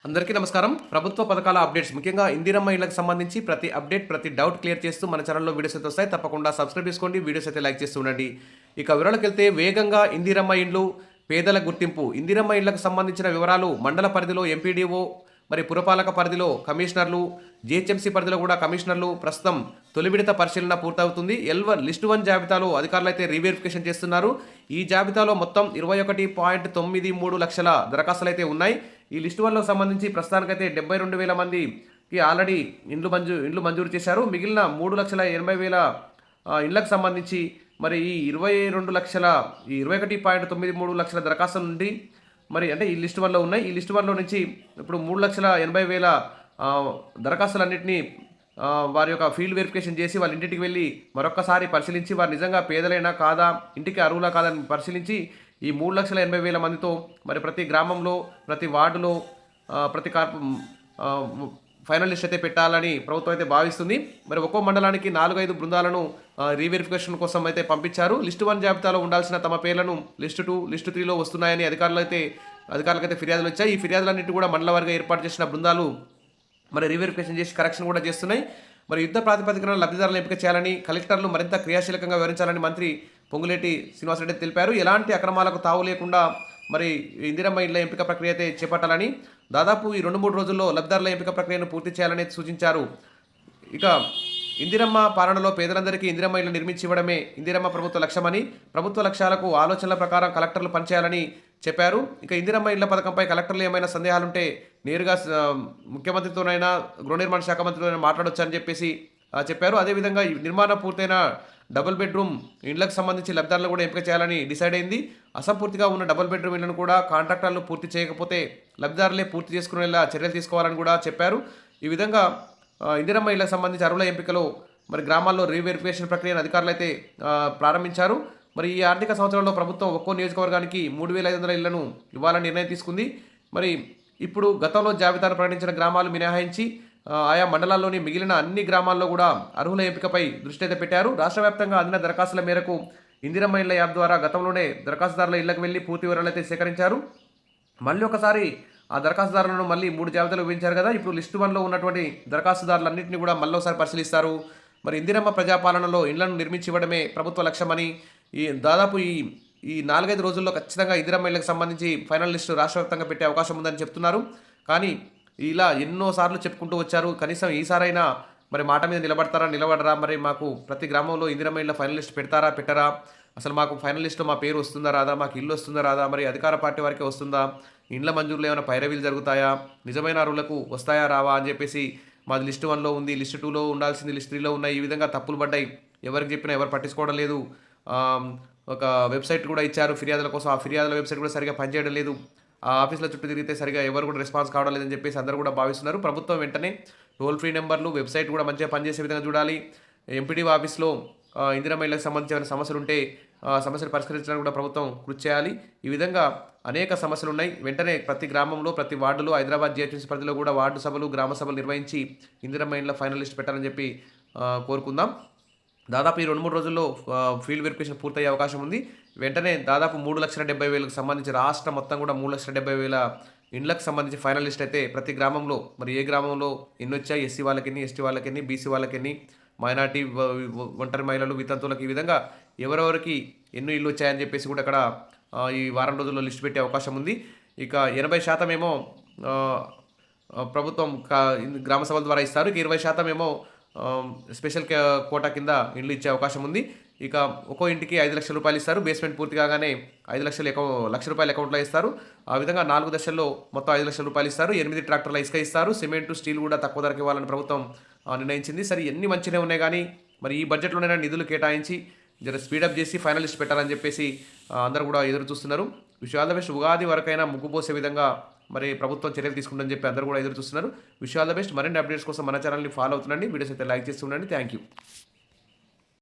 అందరికీ నమస్కారం. ప్రభుత్వ పథకాల అప్డేట్స్ ముఖ్యంగా ఇందిరమ్మ ఇళ్లకు సంబంధించి ప్రతి అప్డేట్, ప్రతి డౌట్ క్లియర్ చేస్తూ మన ఛానల్‌లో వీడియోస్ అయితే వస్తాయి. తప్పకుండా సబ్స్క్రైబ్ చేసుకోండి. వీడియోస్ అయితే లైక్ చేస్తూ ఉండండి. ఇక వివరాలకెళ్తే వేగంగా ఇందిరమ్మ ఇండ్లు పేదల గుర్తింపు. ఇందిరమ్మ ఇళ్లకు సంబంధించిన వివరాలు మండల పరిధిలో ఎంపీడీఓ, మరి పురపాలక పరిధిలో కమిషనర్లు, జీహెచ్ఎంసీ పరిధిలో కూడా కమిషనర్లు ప్రస్తుతం తొలి విడత పరిశీలన పూర్తవుతుంది. లిస్ట్ 1 జాబితాలో అధికారులు అయితే రీవెరిఫికేషన్ చేస్తున్నారు. ఈ జాబితాలో మొత్తం 21.93 లక్షల దరఖాస్తులు అయితే ఉన్నాయి. ఈ లిస్ట్ 1లో సంబంధించి ప్రస్తుతానికైతే 72,000 మందికి ఆల్రెడీ ఇండ్లు మంజూరు చేశారు. మిగిలిన 3,80,000 ఇళ్లకు సంబంధించి మరి ఈ 21.93 లక్షల దరఖాస్తుల నుండి మరి అంటే ఈ లిస్ట్ 1లో ఉన్నాయి. ఈ లిస్ట్ 1లో నుంచి ఇప్పుడు 3,80,000 దరఖాస్తులన్నింటినీ వారి యొక్క ఫీల్డ్ వెరిఫికేషన్ చేసి వాళ్ళ ఇంటికి వెళ్ళి మరొకసారి పరిశీలించి వారు నిజంగా పేదలైనా కాదా, ఇంటికి అర్హులా కాదని పరిశీలించి ఈ 3,80,000 మందితో మరి ప్రతి గ్రామంలో, ప్రతి వార్డులో, ప్రతి ఫైనల్ లిస్ట్ అయితే పెట్టాలని ప్రభుత్వం అయితే భావిస్తుంది. మరి ఒక్కో మండలానికి 4-5 బృందాలను రీవెరిఫికేషన్ కోసం అయితే పంపించారు. లిస్ట్ 1 జాబితాలో ఉండాల్సిన తమ పేర్లను లిస్ట్ 2, లిస్ట్ 3లో వస్తున్నాయని అధికారులకైతే ఫిర్యాదులు వచ్చాయి. ఈ ఫిర్యాదులన్నింటి కూడా మండల వారీగా ఏర్పాటు చేసిన బృందాలు మరి రీవెరిఫికేషన్ చేసి కరెక్షన్ కూడా చేస్తున్నాయి. మరి యుద్ధ ప్రాతిపదికన లబ్ధిదారులను ఎంపిక చేయాలని, కలెక్టర్లు మరింత క్రియాశీలకంగా వివరించాలని మంత్రి పొంగులేటి శ్రీనివాసరెడ్డి తెలిపారు. ఎలాంటి అక్రమాలకు తావు లేకుండా మరి ఇందిరమ్మ ఇళ్ల ఎంపిక ప్రక్రియ అయితే చేపట్టాలని, దాదాపు ఈ 2-3 రోజుల్లో లబ్ధిదారుల ఎంపిక ప్రక్రియను పూర్తి చేయాలని సూచించారు. ఇక ఇందిరమ్మ పాలనలో పేదలందరికీ ఇందిరమ్మ ఇళ్లు నిర్మించి ఇవ్వడమే ఇందిరమ్మ ప్రభుత్వ లక్ష్యమని, ప్రభుత్వ లక్ష్యాలకు ఆలోచనల ప్రకారం కలెక్టర్లు పనిచేయాలని చెప్పారు. ఇక ఇందిరమ్మ ఇళ్ల పథకంపై కలెక్టర్లు ఏమైనా సందేహాలుంటే నేరుగా ముఖ్యమంత్రితోనైనా, గృహ నిర్మాణ శాఖ మంత్రితోనైనా మాట్లాడొచ్చని చెప్పేసి చెప్పారు. అదేవిధంగా ఈ నిర్మాణం పూర్తయిన డబుల్ బెడ్రూమ్ ఇండ్లకు సంబంధించి లబ్ధిదారులు కూడా ఎంపిక చేయాలని డిసైడ్ అయింది. అసంపూర్తిగా ఉన్న డబుల్ బెడ్రూమ్ ఇళ్లను కూడా కాంట్రాక్టర్లు పూర్తి చేయకపోతే లబ్ధిదారులే పూర్తి చేసుకునేలా చర్యలు తీసుకోవాలని కూడా చెప్పారు. ఈ విధంగా ఇందిరమ్మ ఇళ్లకు సంబంధించి అర్హుల ఎంపికలో మరి గ్రామాల్లో రీవెరిఫికేషన్ ప్రక్రియను అధికారులు అయితే ప్రారంభించారు. మరి ఈ ఆర్థిక సంవత్సరంలో ప్రభుత్వం ఒక్కో నియోజకవర్గానికి 3,500 ఇళ్లను ఇవ్వాలని నిర్ణయం తీసుకుంది. మరి ఇప్పుడు గతంలో జాబితాను ప్రకటించిన గ్రామాలు మినహాయించి ఆయా మండలాల్లోని మిగిలిన అన్ని గ్రామాల్లో కూడా అర్హుల ఎంపికపై దృష్టి అయితే పెట్టారు. రాష్ట్ర వ్యాప్తంగా అందిన దరఖాస్తుల మేరకు ఇందిరమ్మ ఇళ్ల యాప్ ద్వారా గతంలోనే దరఖాస్తుదారుల ఇళ్లకు వెళ్లి పూర్తి వివరాలు అయితే సేకరించారు. మళ్ళీ ఒకసారి ఆ దరఖాస్తుదారులను మళ్ళీ 3 జాబితాలు విభజించారు కదా. ఇప్పుడు లిస్ట్ 1లో ఉన్నటువంటి దరఖాస్తుదారులన్నింటినీ కూడా మళ్ళీ ఒకసారి పరిశీలిస్తారు. మరి ఇందిరమ్మ ప్రజాపాలనలో ఇళ్లను నిర్మించి ఇవ్వడమే ప్రభుత్వ లక్ష్యమని, దాదాపు ఈ 4-5 రోజుల్లో ఖచ్చితంగా ఇందిరమ్మ ఇళ్లకు సంబంధించి ఫైనల్ లిస్టు రాష్ట్ర వ్యాప్తంగా పెట్టే అవకాశం ఉందని చెప్తున్నారు. కానీ ఇలా ఎన్నోసార్లు చెప్పుకుంటూ వచ్చారు. కనీసం ఈసారైనా మరి మాట మీద నిలబడరా, మరి మాకు ప్రతి గ్రామంలో ఇందిరమ్మ ఇళ్ల ఫైనల్ లిస్ట్ పెట్టరా, అసలు మాకు ఫైనల్ లిస్ట్లో మా పేరు వస్తుందా రాదా, మాకు ఇల్లు వస్తుందా రాదా, మరి అధికార పార్టీ వారికే వస్తుందా, ఇండ్ల మంజూరులో ఏమైనా పైరవీలు జరుగుతాయా, నిజమైన అర్హులకు వస్తాయా రావా అని చెప్పేసి మాది లిస్ట్ 1లో ఉంది, లిస్ట్ 2లో ఉండాల్సింది లిస్ట్ 3లో ఉన్నాయి. ఈ విధంగా తప్పులు పడ్డాయి. ఎవరికి చెప్పినా ఎవరు పట్టించుకోవడం లేదు. ఒక వెబ్సైట్ కూడా ఇచ్చారు ఫిర్యాదుల కోసం. ఆ ఫిర్యాదుల వెబ్సైట్ కూడా సరిగా పనిచేయడం లేదు. ఆ ఆఫీసుల చుట్టూ తిరిగితే సరిగా ఎవరు కూడా రెస్పాన్స్ కావడం లేదని చెప్పేసి అందరూ కూడా భావిస్తున్నారు. ప్రభుత్వం వెంటనే టోల్ ఫ్రీ నెంబర్లు, వెబ్సైట్ కూడా మంచిగా పనిచేసే విధంగా చూడాలి. ఎంపీడీఓ ఆఫీస్లో ఇందిరమ్మ ఇళ్లకు సంబంధించిన సమస్యలు ఉంటే సమస్యలు పరిష్కరించడానికి కూడా ప్రభుత్వం కృషి చేయాలి. ఈ విధంగా అనేక సమస్యలు ఉన్నాయి. వెంటనే ప్రతి గ్రామంలో, ప్రతి వార్డులో, హైదరాబాద్ జీహెచ్ఎంసీ పరిధిలో కూడా వార్డు సభలు, గ్రామ సభలు నిర్వహించి ఇందిరమ్మ ఇళ్ల ఫైనల్ లిస్ట్ పెట్టాలని చెప్పి కోరుకుందాం. దాదాపు ఈ 2-3 రోజుల్లో ఫీల్డ్ వెరిఫికేషన్ పూర్తయ్యే అవకాశం ఉంది. వెంటనే దాదాపు 3,70,000 సంబంధించి రాష్ట్రం మొత్తం కూడా 3,70,000 ఇండ్లకు సంబంధించి ఫైనల్ లిస్ట్ అయితే ప్రతి గ్రామంలో, మరి ఏ గ్రామంలో ఎన్ని వచ్చాయి, ఎస్సీ వాళ్ళకెన్ని, ఎస్టీ వాళ్ళకెన్ని, బీసీ వాళ్ళకెన్ని, మైనార్టీ, ఒంటరి మహిళలు, వితంతువులకు, ఈ విధంగా ఎవరెవరికి ఎన్ని ఇల్లు వచ్చాయని చెప్పేసి కూడా అక్కడ ఈ వారం రోజుల్లో లిస్ట్ పెట్టే అవకాశం ఉంది. ఇక 80% ఏమో ప్రభుత్వం గ్రామ సభల ద్వారా ఇస్తారు. ఇక 20% ఏమో స్పెషల్ కోటా కింద ఇండ్లు ఇచ్చే అవకాశం ఉంది. ఇక ఒక్కో ఇంటికి 5 లక్షల రూపాయలు ఇస్తారు. బేస్మెంట్ పూర్తి కాగానే 5 లక్షల రూపాయలు అకౌంట్లో ఇస్తారు. ఆ విధంగా 4 దశల్లో మొత్తం 5 లక్షల రూపాయలు ఇస్తారు. 8 ట్రాక్టర్ల ఇసుక ఇస్తారు. సిమెంటు, స్టీల్ కూడా తక్కువ ధరకు ఇవ్వాలని ప్రభుత్వం నిర్ణయించింది. సరే, ఎన్ని మంచిగా ఉన్నాయి కానీ మరి ఈ బడ్జెట్లోనైనా నిధులు కేటాయించి జర స్పీడప్ చేసి ఫైనల్ లిస్ట్ పెట్టాలని చెప్పేసి అందరూ కూడా ఎదురు చూస్తున్నారు. Wish all the best. Ugadi వరకైనా ముగ్గుపోసే విధంగా మరి ప్రభుత్వం చర్యలు తీసుకుంటుందని చెప్పి అందరూ కూడా ఎదురు చూస్తున్నారు. Wish all the best. మరిన్ని అప్డేట్స్ కోసం మన ఛానల్ని ఫాలో అవుతుండండి. వీడియోస్ అయితే లైక్ చేస్తుండండి. Thank you.